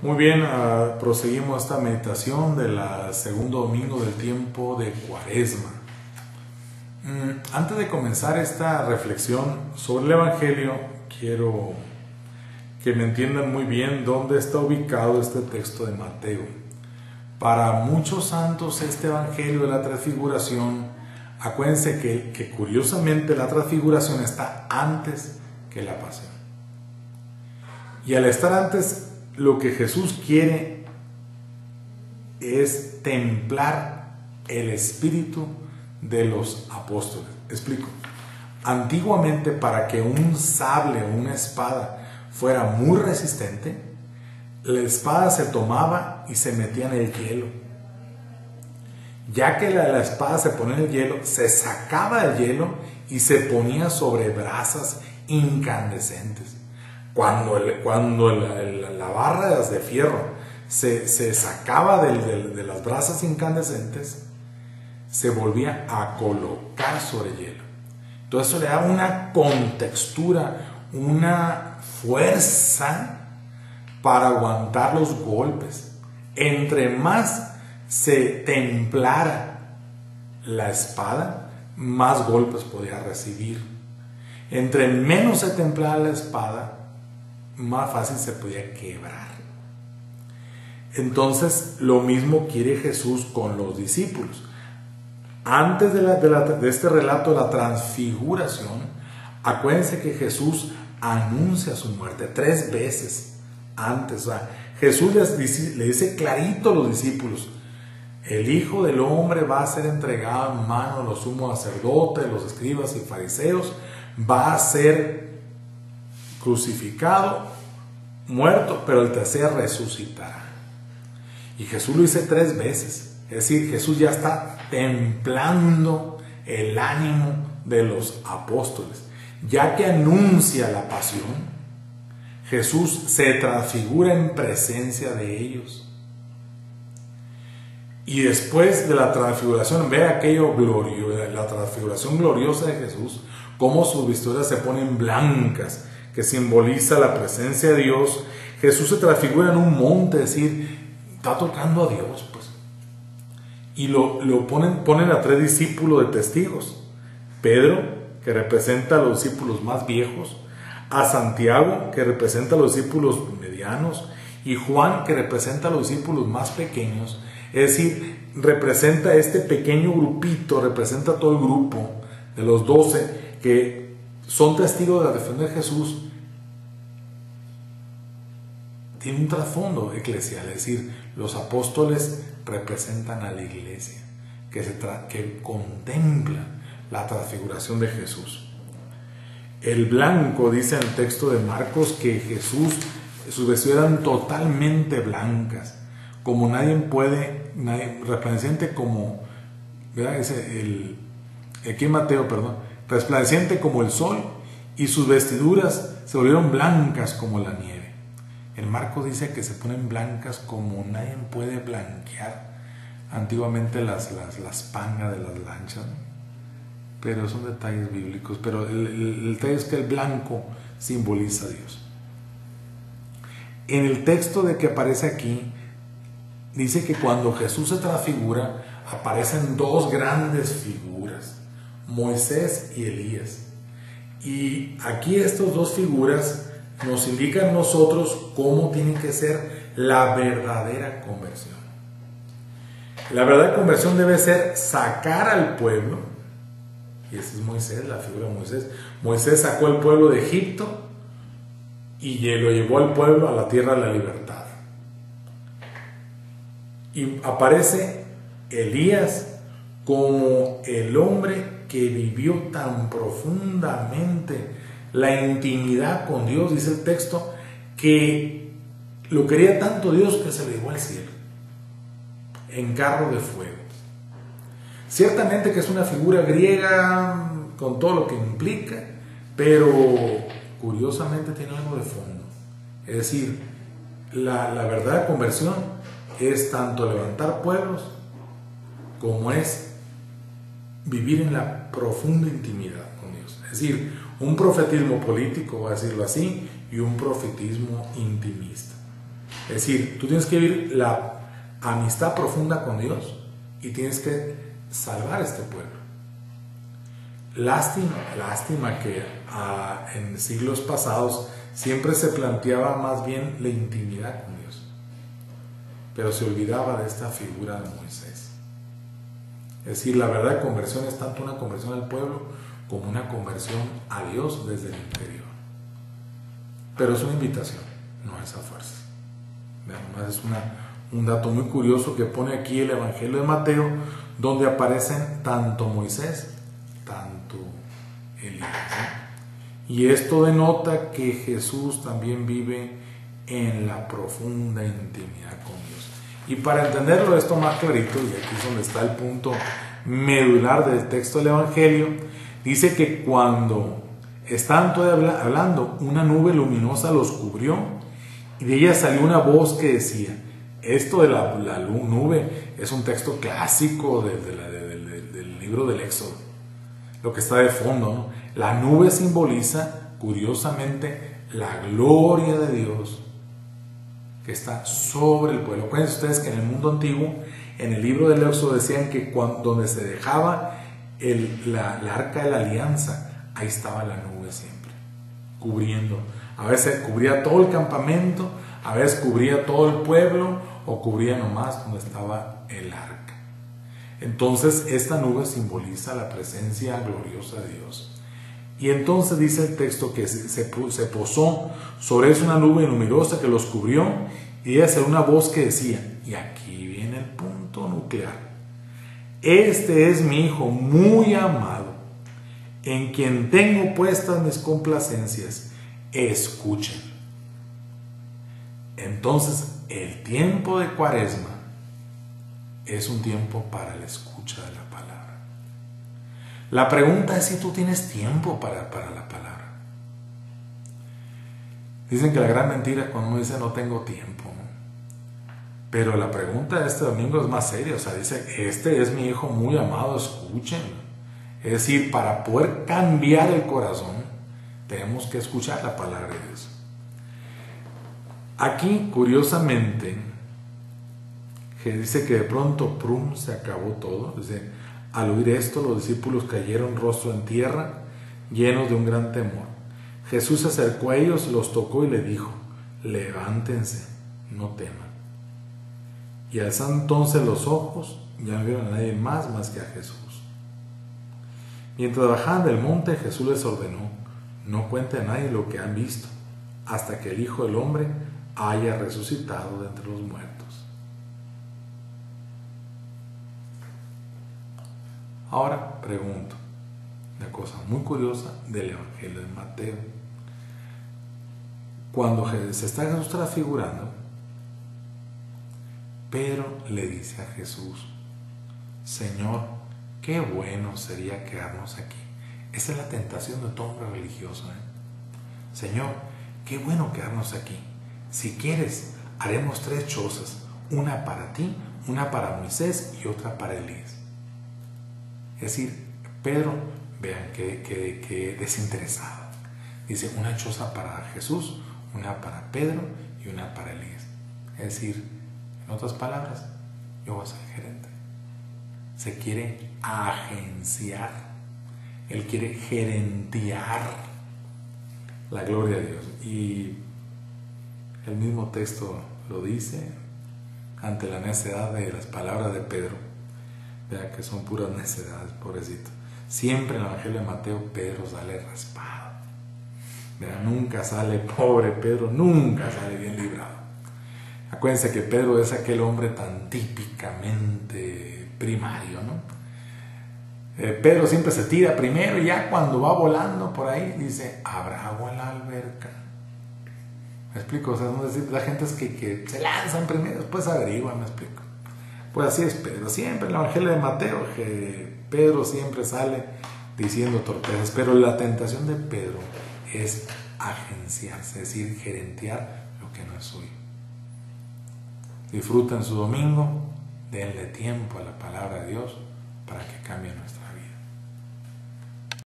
Muy bien, proseguimos esta meditación del segundo domingo del tiempo de Cuaresma. Antes de comenzar esta reflexión sobre el Evangelio, quiero que me entiendan muy bien dónde está ubicado este texto de Mateo. Para muchos santos este Evangelio de la Transfiguración, acuérdense que curiosamente la Transfiguración está antes que la Pasión. Y al estar antes, lo que Jesús quiere es templar el espíritu de los apóstoles. Explico. Antiguamente, para que un sable o una espada fuera muy resistente, la espada se tomaba y se metía en el hielo. Ya que la espada se ponía en el hielo, se sacaba el hielo y se ponía sobre brasas incandescentes. Cuando la barra de fierro se sacaba de las brasas incandescentes, se volvía a colocar sobre el hielo. Entonces eso le daba una contextura, una fuerza para aguantar los golpes. Entre más se templara la espada, más golpes podía recibir. Entre menos se templara la espada, más fácil se podía quebrar. Entonces lo mismo quiere Jesús con los discípulos. Antes de este relato de la transfiguración, acuérdense que Jesús anuncia su muerte 3 veces antes. O sea, Jesús le dice clarito a los discípulos: el Hijo del Hombre va a ser entregado en manos de los sumos sacerdotes, los escribas y fariseos, va a ser crucificado, muerto, pero el tercer resucitará. Y Jesús lo dice 3 veces. Es decir, Jesús ya está templando el ánimo de los apóstoles. Ya que anuncia la pasión, Jesús se transfigura en presencia de ellos. Y después de la transfiguración, ve aquello glorioso, la transfiguración gloriosa de Jesús, cómo sus vestiduras se ponen blancas, que simboliza la presencia de Dios. Jesús se transfigura en un monte, es decir, está tocando a Dios, pues. Y lo ponen a 3 discípulos de testigos: Pedro, que representa a los discípulos más viejos; a Santiago, que representa a los discípulos medianos; y Juan, que representa a los discípulos más pequeños. Es decir, representa este pequeño grupito, representa a todo el grupo de los 12 que son testigos de la defensa de Jesús. Tiene un trasfondo eclesial, es decir, los apóstoles representan a la iglesia que contempla la transfiguración de Jesús. El blanco, dice en el texto de Marcos, que Jesús, sus vestiduras eran totalmente blancas, como resplandeciente como, ¿verdad? Aquí en Mateo, resplandeciente como el sol, y sus vestiduras se volvieron blancas como la nieve. En Marcos dice que se ponen blancas como nadie puede blanquear antiguamente las pangas de las lanchas, ¿no? Pero son detalles bíblicos. Pero el detalle es que el blanco simboliza a Dios. En el texto de que aparece aquí, dice que cuando Jesús se transfigura, aparecen 2 grandes figuras: Moisés y Elías. Y aquí estas 2 figuras nos indican a nosotros cómo tiene que ser la verdadera conversión. La verdadera conversión debe ser sacar al pueblo, y ese es Moisés, la figura de Moisés. Moisés sacó al pueblo de Egipto y lo llevó al pueblo a la tierra de la libertad. Y aparece Elías como el hombre que vivió tan profundamente la intimidad con Dios, dice el texto, que lo quería tanto Dios que se lo llevó al cielo en carro de fuego. Ciertamente que es una figura griega con todo lo que implica, pero curiosamente tiene algo de fondo. Es decir, la verdadera conversión es tanto levantar pueblos como es vivir en la profunda intimidad con Dios. Es decir, un profetismo político, voy a decirlo así, y un profetismo intimista. Es decir, tú tienes que vivir la amistad profunda con Dios y tienes que salvar este pueblo. Lástima que en siglos pasados siempre se planteaba más bien la intimidad con Dios, pero se olvidaba de esta figura de Moisés. Es decir, la verdadera conversión es tanto una conversión al pueblo como una conversión a Dios desde el interior. Pero es una invitación, no es a fuerza. Además es un dato muy curioso que pone aquí el Evangelio de Mateo, donde aparecen tanto Moisés, tanto Elías, ¿sí? Y esto denota que Jesús también vive en la profunda intimidad con Dios. Y para entenderlo esto más clarito, y aquí es donde está el punto medular del texto del Evangelio, dice que cuando estaban todavía hablando, una nube luminosa los cubrió y de ella salió una voz que decía, esto de la nube es un texto clásico del libro del Éxodo, lo que está de fondo, ¿no? La nube simboliza, curiosamente, la gloria de Dios que está sobre el pueblo. Acuérdense ustedes que en el mundo antiguo, en el libro del Éxodo decían que donde se dejaba la arca de la alianza, ahí estaba la nube siempre, cubriendo. A veces cubría todo el campamento, a veces cubría todo el pueblo, o cubría nomás donde estaba el arca. Entonces esta nube simboliza la presencia gloriosa de Dios. Y entonces dice el texto que se posó sobre eso una nube numerosa que los cubrió, y ella salió una voz que decía, y aquí viene el punto nuclear, este es mi Hijo muy amado, en quien tengo puestas mis complacencias, escuchen. Entonces el tiempo de Cuaresma es un tiempo para la escucha de la palabra. La pregunta es si tú tienes tiempo para la palabra. Dicen que la gran mentira es cuando uno dice no tengo tiempo, ¿no? Pero la pregunta de este domingo es más seria. O sea, dice, este es mi Hijo muy amado, escuchen. Es decir, para poder cambiar el corazón, tenemos que escuchar la palabra de Dios. Aquí, curiosamente, que dice que de pronto, prum, se acabó todo. Dice, al oír esto, los discípulos cayeron rostro en tierra, llenos de un gran temor. Jesús se acercó a ellos, los tocó y le dijo, levántense, no teman. Y alzando entonces los ojos, ya no vieron a nadie más que a Jesús. Mientras bajaban del monte, Jesús les ordenó, no cuenten a nadie lo que han visto, hasta que el Hijo del Hombre haya resucitado de entre los muertos. Ahora pregunto, una cosa muy curiosa del Evangelio de Mateo. Cuando se está Jesús transfigurando, Pedro le dice a Jesús, Señor, qué bueno sería quedarnos aquí. Esa es la tentación de todo hombre religioso, ¿eh? Señor, qué bueno quedarnos aquí. Si quieres, haremos 3 chozas, una para ti, una para Moisés y otra para Elías. Es decir, Pedro, vean que desinteresado. Dice, una choza para Jesús, una para Pedro y una para Elías. Es decir, en otras palabras, yo voy a ser el gerente. Se quiere agenciar. Él quiere gerentear la gloria de Dios. Y el mismo texto lo dice ante la necedad de las palabras de Pedro. Vean que son puras necedades, pobrecito. Siempre en el Evangelio de Mateo, Pedro sale raspado. Vean, nunca sale pobre Pedro, nunca sale bien librado. Acuérdense que Pedro es aquel hombre tan típicamente primario, ¿no? Pedro siempre se tira primero y ya cuando va volando por ahí dice, ¿habrá agua en la alberca? ¿Me explico? O sea, la gente es que se lanzan primero, después averiguan, ¿me explico? Pues así es Pedro. Siempre en el Evangelio de Mateo, que Pedro siempre sale diciendo torpezas, pero la tentación de Pedro es agenciarse, es decir, gerentear lo que no es suyo. Disfruten su domingo, denle tiempo a la palabra de Dios para que cambie nuestra